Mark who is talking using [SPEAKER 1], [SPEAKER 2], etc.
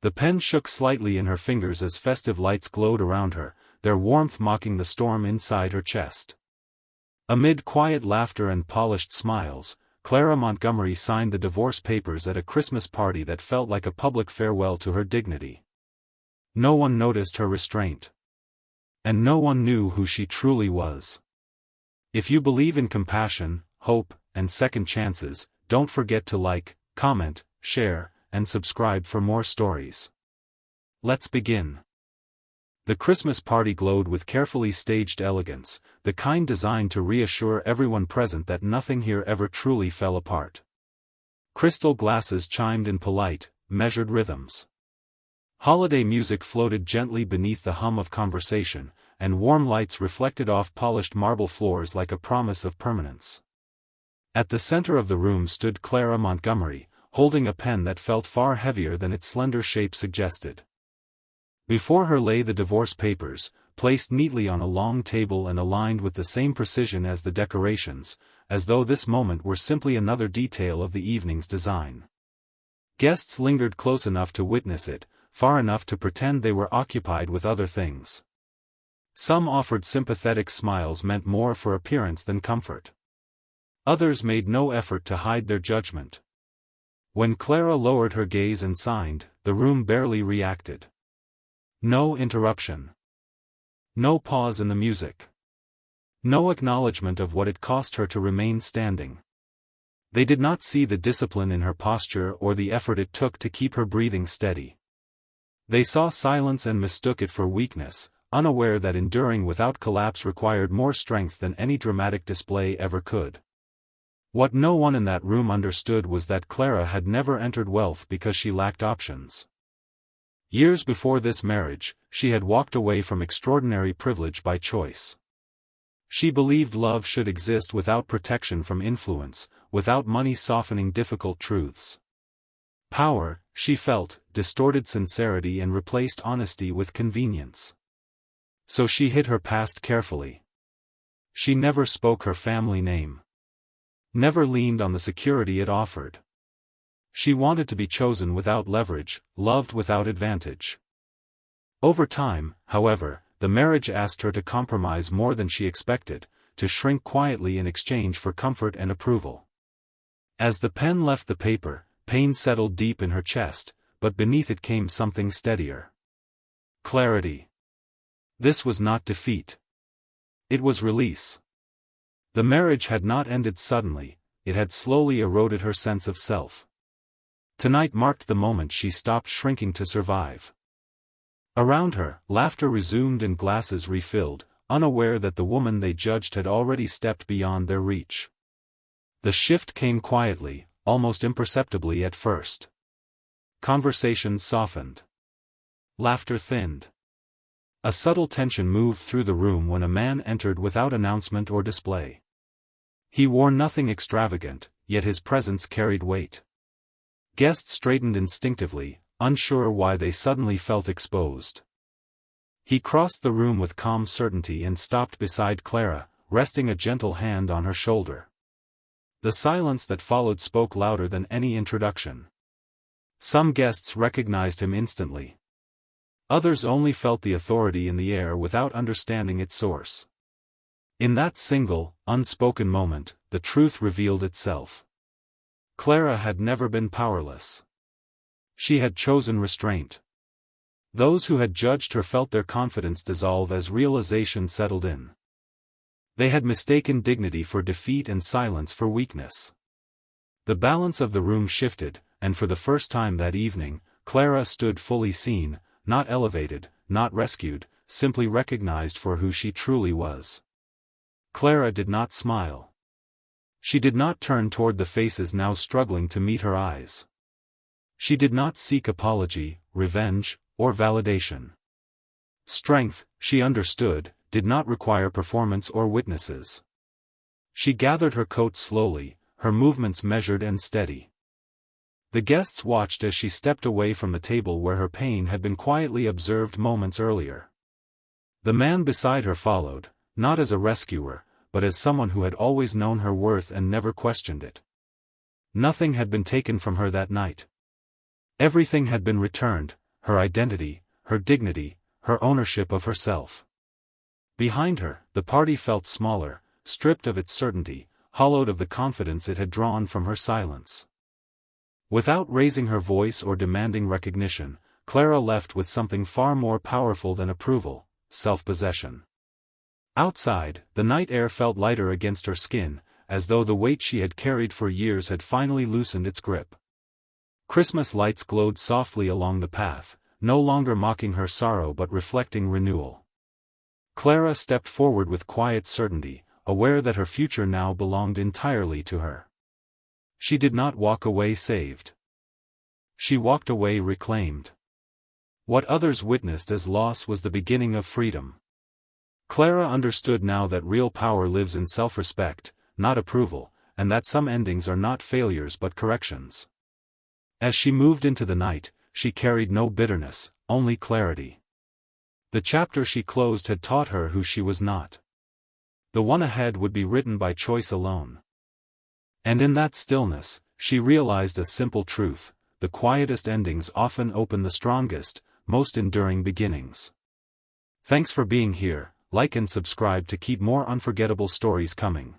[SPEAKER 1] The pen shook slightly in her fingers as festive lights glowed around her, their warmth mocking the storm inside her chest. Amid quiet laughter and polished smiles, Clara Montgomery signed the divorce papers at a Christmas party that felt like a public farewell to her dignity. No one noticed her restraint. And no one knew who she truly was. If you believe in compassion, hope, and second chances, don't forget to like, comment, share, and subscribe for more stories. Let's begin. The Christmas party glowed with carefully staged elegance, the kind designed to reassure everyone present that nothing here ever truly fell apart. Crystal glasses chimed in polite, measured rhythms. Holiday music floated gently beneath the hum of conversation, and warm lights reflected off polished marble floors like a promise of permanence. At the center of the room stood Clara Montgomery, holding a pen that felt far heavier than its slender shape suggested. Before her lay the divorce papers, placed neatly on a long table and aligned with the same precision as the decorations, as though this moment were simply another detail of the evening's design. Guests lingered close enough to witness it, far enough to pretend they were occupied with other things. Some offered sympathetic smiles meant more for appearance than comfort. Others made no effort to hide their judgment. When Clara lowered her gaze and signed, the room barely reacted. No interruption. No pause in the music. No acknowledgement of what it cost her to remain standing. They did not see the discipline in her posture or the effort it took to keep her breathing steady. They saw silence and mistook it for weakness, unaware that enduring without collapse required more strength than any dramatic display ever could. What no one in that room understood was that Clara had never entered wealth because she lacked options. Years before this marriage, she had walked away from extraordinary privilege by choice. She believed love should exist without protection from influence, without money softening difficult truths. Power, she felt, distorted sincerity and replaced honesty with convenience. So she hid her past carefully. She never spoke her family name. Never leaned on the security it offered. She wanted to be chosen without leverage, loved without advantage. Over time, however, the marriage asked her to compromise more than she expected, to shrink quietly in exchange for comfort and approval. As the pen left the paper, pain settled deep in her chest, but beneath it came something steadier. Clarity. This was not defeat. It was release. The marriage had not ended suddenly, it had slowly eroded her sense of self. Tonight marked the moment she stopped shrinking to survive. Around her, laughter resumed and glasses refilled, unaware that the woman they judged had already stepped beyond their reach. The shift came quietly, almost imperceptibly at first. Conversations softened. Laughter thinned. A subtle tension moved through the room when a man entered without announcement or display. He wore nothing extravagant, yet his presence carried weight. Guests straightened instinctively, unsure why they suddenly felt exposed. He crossed the room with calm certainty and stopped beside Clara, resting a gentle hand on her shoulder. The silence that followed spoke louder than any introduction. Some guests recognized him instantly. Others only felt the authority in the air without understanding its source. In that single, unspoken moment, the truth revealed itself. Clara had never been powerless. She had chosen restraint. Those who had judged her felt their confidence dissolve as realization settled in. They had mistaken dignity for defeat and silence for weakness. The balance of the room shifted, and for the first time that evening, Clara stood fully seen, not elevated, not rescued, simply recognized for who she truly was. Clara did not smile. She did not turn toward the faces now struggling to meet her eyes. She did not seek apology, revenge, or validation. Strength, she understood, did not require performance or witnesses. She gathered her coat slowly, her movements measured and steady. The guests watched as she stepped away from the table where her pain had been quietly observed moments earlier. The man beside her followed, not as a rescuer, but as someone who had always known her worth and never questioned it. Nothing had been taken from her that night. Everything had been returned, her identity, her dignity, her ownership of herself. Behind her, the party felt smaller, stripped of its certainty, hollowed of the confidence it had drawn from her silence. Without raising her voice or demanding recognition, Clara left with something far more powerful than approval: self-possession. Outside, the night air felt lighter against her skin, as though the weight she had carried for years had finally loosened its grip. Christmas lights glowed softly along the path, no longer mocking her sorrow but reflecting renewal. Clara stepped forward with quiet certainty, aware that her future now belonged entirely to her. She did not walk away saved. She walked away reclaimed. What others witnessed as loss was the beginning of freedom. Clara understood now that real power lives in self-respect, not approval, and that some endings are not failures but corrections. As she moved into the night, she carried no bitterness, only clarity. The chapter she closed had taught her who she was not. The one ahead would be written by choice alone. And in that stillness, she realized a simple truth: the quietest endings often open the strongest, most enduring beginnings. Thanks for being here. Like and subscribe to keep more unforgettable stories coming.